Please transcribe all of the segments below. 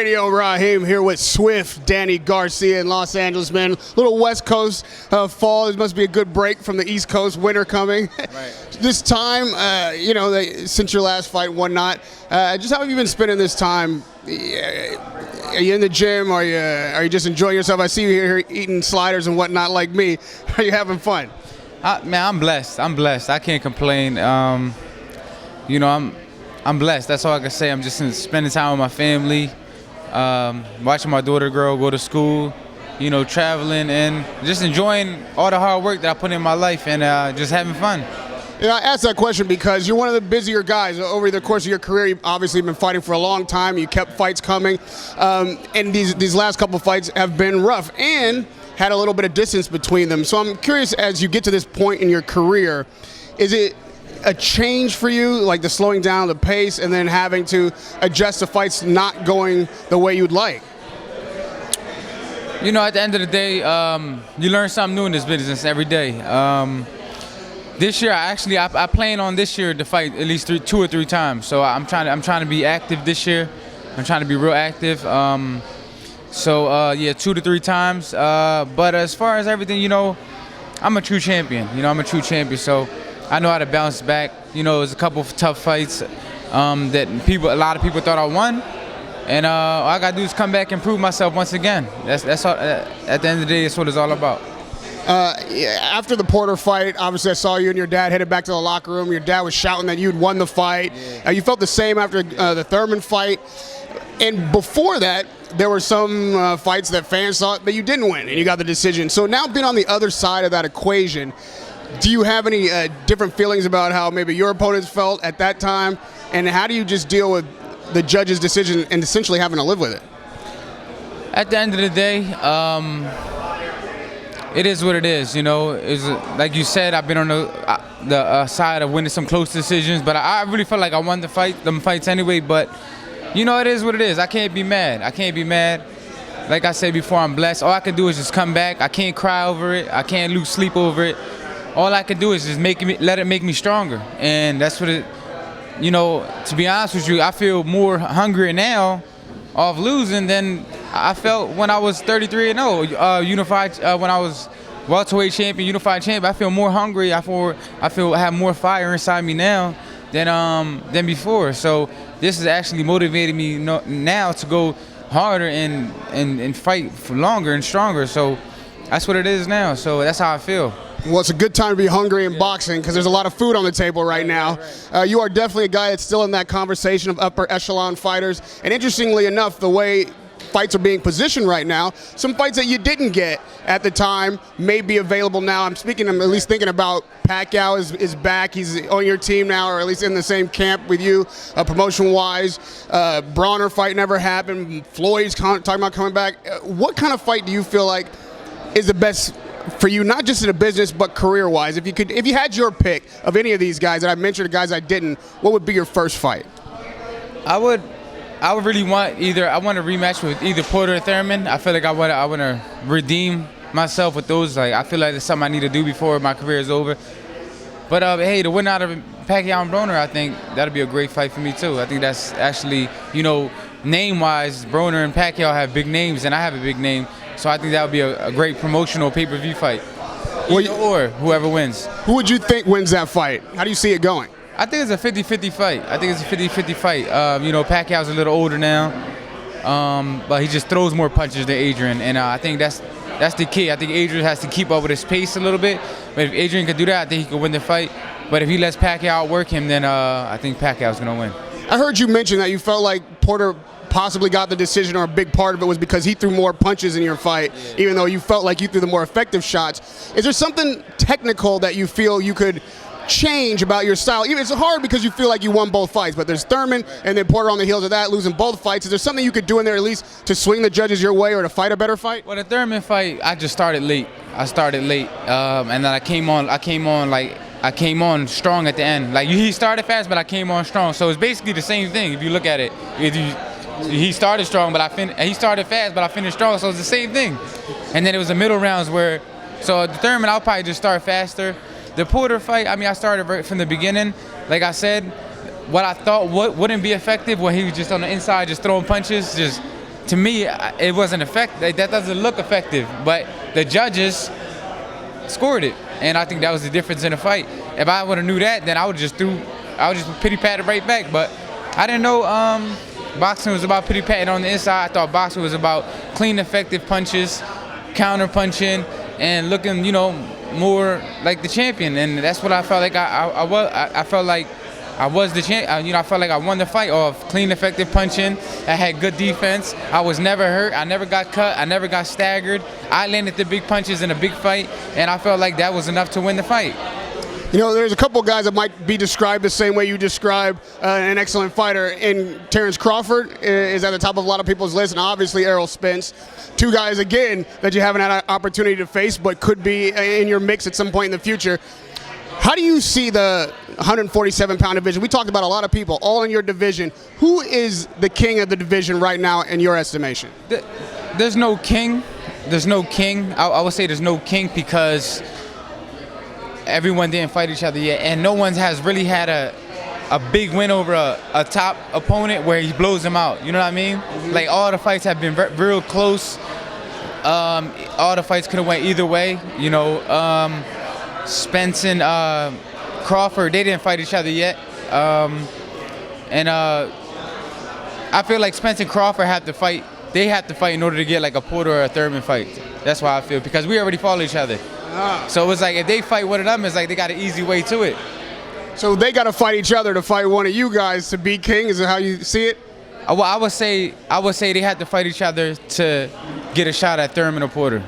Radio. Raheem here with Swift, Danny Garcia in Los Angeles, man. Little West Coast fall. It must be a good break from the East Coast winter coming. Right. This time, since your last fight and whatnot, just how have you been spending this time? Are you in the gym? Are you just enjoying yourself? I see you here eating sliders and whatnot like me. Are you having fun? Man, I'm blessed. I can't complain. I'm blessed. That's all I can say. I'm just spending time with my family, watching my daughter go to school, traveling and just enjoying all the hard work that I put in my life and just having fun. I asked that question because you're one of the busier guys. Over the course of your career, you've obviously been fighting for a long time. You kept fights coming, and these last couple fights have been rough and had a little bit of distance between them. So I'm curious, as you get to this point in your career, is it a change for you, like the slowing down the pace and then having to adjust to fights not going the way you'd like? At the end of the day, you learn something new in this business every day. This year, I plan on this year to fight at least 2 or 3 times. So I'm trying to be active this year. I'm trying to be real active. 2 to 3 times. But as far as everything, I'm a true champion. So I know how to bounce back. There's a couple of tough fights that a lot of people thought I won. And all I gotta do is come back and prove myself once again. That's all. At the end of the day, that's what it's all about. After the Porter fight, obviously I saw you and your dad headed back to the locker room. Your dad was shouting that you'd won the fight. Yeah. You felt the same after the Thurman fight. And before that, there were some fights that fans thought that you didn't win and you got the decision. So now being on the other side of that equation, do you have any different feelings about how maybe your opponents felt at that time? And how do you just deal with the judge's decision and essentially having to live with it? At the end of the day, it is what it is. It's, like you said, I've been on the side of winning some close decisions, but I really felt like I won them fights anyway. But it is what it is. I can't be mad. Like I said before, I'm blessed. All I can do is just come back. I can't cry over it. I can't lose sleep over it. All I can do is just let it make me stronger. And that's what it. To be honest with you, I feel more hungrier now of losing than I felt when I was 33-0, unified. When I was welterweight champion, unified champion, I feel more hungry. I feel I have more fire inside me now than before. So this is actually motivating me now to go harder and fight for longer and stronger. So that's what it is now. So that's how I feel. Well, it's a good time to be hungry in boxing because there's a lot of food on the table right now. Right. You are definitely a guy that's still in that conversation of upper echelon fighters. And interestingly enough, the way fights are being positioned right now, some fights that you didn't get at the time may be available now. I'm at least thinking about Pacquiao is back. He's on your team now, or at least in the same camp with you, promotion-wise. Broner fight never happened. Floyd's talking about coming back. What kind of fight do you feel like is the best for you, not just in a business but career-wise? If you had your pick of any of these guys that I mentioned, the guys I didn't, what would be your first fight? I would really want I want a rematch with either Porter or Thurman. I feel like I want to redeem myself with those. Like I feel like it's something I need to do before my career is over. But hey, the win out of Pacquiao and Broner, I think that'll be a great fight for me too. I think that's actually, name-wise, Broner and Pacquiao have big names, and I have a big name. So I think that would be a great promotional pay-per-view fight. Or whoever wins. Who would you think wins that fight? How do you see it going? I think it's a 50-50 fight. Pacquiao's a little older now, but he just throws more punches than Adrien, and I think that's the key. I think Adrien has to keep up with his pace a little bit, but if Adrien could do that, I think he could win the fight. But if he lets Pacquiao outwork him, then I think Pacquiao's going to win. I heard you mention that you felt like Porter possibly got the decision, or a big part of it was because he threw more punches in your fight, even though you felt like you threw the more effective shots. Is there something technical that you feel you could change about your style? Even it's hard because you feel like you won both fights, but there's Thurman and then Porter on the heels of that, losing both fights. Is there something you could do in there at least to swing the judges your way or to fight a better fight? Well, the Thurman fight, I just started late. And then I came on strong at the end. Like he started fast, but I came on strong. So it's basically the same thing if you look at it. He started strong, but he started fast, but I finished strong. So it's the same thing. And then it was the middle rounds so the Thurman, I'll probably just start faster. The Porter fight, I started right from the beginning. Like I said, what I thought wouldn't be effective when he was just on the inside, just throwing punches, to me, it wasn't effective. That doesn't look effective, but the judges scored it, and I think that was the difference in the fight. If I would have knew that, then I would just pity pat it right back. But I didn't know boxing was about pity patting on the inside. I thought boxing was about clean, effective punches, counter punching, and looking, more like the champion. And that's what I felt like I felt like I was the champ. I felt like I won the fight off clean, effective punching. I had good defense. I was never hurt. I never got cut. I never got staggered. I landed the big punches in a big fight, and I felt like that was enough to win the fight. There's a couple guys that might be described the same way you describe an excellent fighter. And Terrence Crawford is at the top of a lot of people's list, and obviously Errol Spence. Two guys, again, that you haven't had an opportunity to face but could be in your mix at some point in the future. How do you see the 147-pound division? We talked about a lot of people, all in your division. Who is the king of the division right now in your estimation? There's no king. There's no king. I would say there's no king because everyone didn't fight each other yet, and no one has really had a big win over a top opponent where he blows them out. You know what I mean? Mm-hmm. Like, all the fights have been real close. All the fights could have went either way. Spence and Crawford, they didn't fight each other yet. And I feel like Spence and Crawford have to fight. They have to fight in order to get like a Porter or a Thurman fight. That's why I feel, because we already follow each other. So it's like if they fight one of them, it's like they got an easy way to it. So they got to fight each other to fight one of you guys to be king. Is that how you see it? Well, I would say they had to fight each other to get a shot at Thurman or Porter.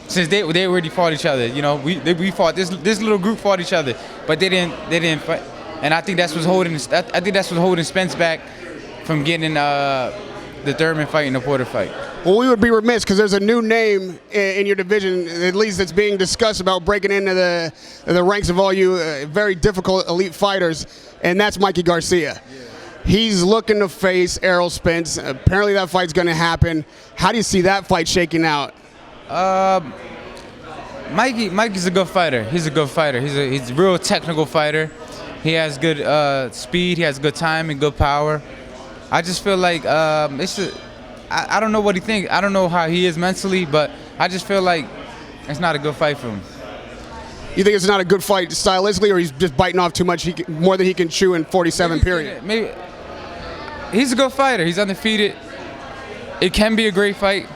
Since they already fought each other, we fought this little group fought each other, but they didn't fight, and I think that's what's holding Spence back from getting the Thurman fight and the Porter fight. Well, we would be remiss because there's a new name in your division, at least that's being discussed about breaking into the ranks of all you very difficult elite fighters, and that's Mikey Garcia. Yeah. He's looking to face Errol Spence. Apparently that fight's going to happen. How do you see that fight shaking out? Mikey's a good fighter. He's a good fighter. He's a real technical fighter. He has good speed. He has good time and good power. I just feel like I don't know what he thinks. I don't know how he is mentally, but I just feel like it's not a good fight for him. You think it's not a good fight stylistically, or he's just biting off too much, more than he can chew in 47 period? Maybe. He's a good fighter. He's undefeated. It can be a great fight.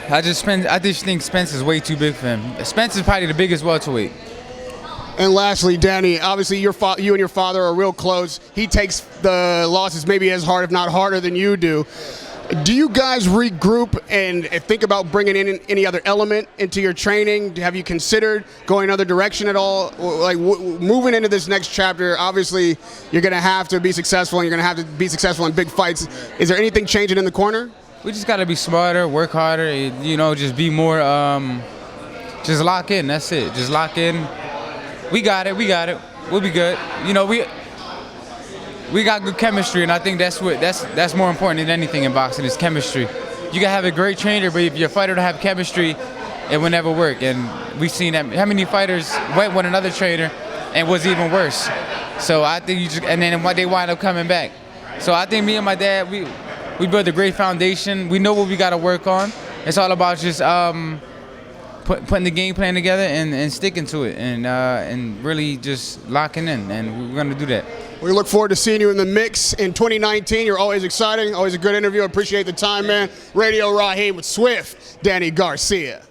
I just think Spence is way too big for him. Spence is probably the biggest welterweight. And lastly, Danny, obviously you and your father are real close. He takes the losses maybe as hard, if not harder, than you do. Do you guys regroup and think about bringing in any other element into your training? Have you considered going another direction at all? Like moving into this next chapter, obviously you're going to have to be successful, and you're going to have to be successful in big fights. Is there anything changing in the corner? We just got to be smarter, work harder, just be more, just lock in, that's it. Just lock in. We got it. We'll be good. We got good chemistry, and I think that's more important than anything in boxing is chemistry. You can have a great trainer, but if your fighter don't have chemistry, it will never work. And we've seen that. How many fighters went with another trainer and was even worse? So I think and then they wind up coming back. So I think me and my dad, we built a great foundation. We know what we got to work on. It's all about just putting the game plan together and sticking to it and really just locking in. And we're going to do that. We look forward to seeing you in the mix in 2019. You're always exciting, always a good interview. I appreciate the time, man. Radio Raheem with Swift, Danny Garcia.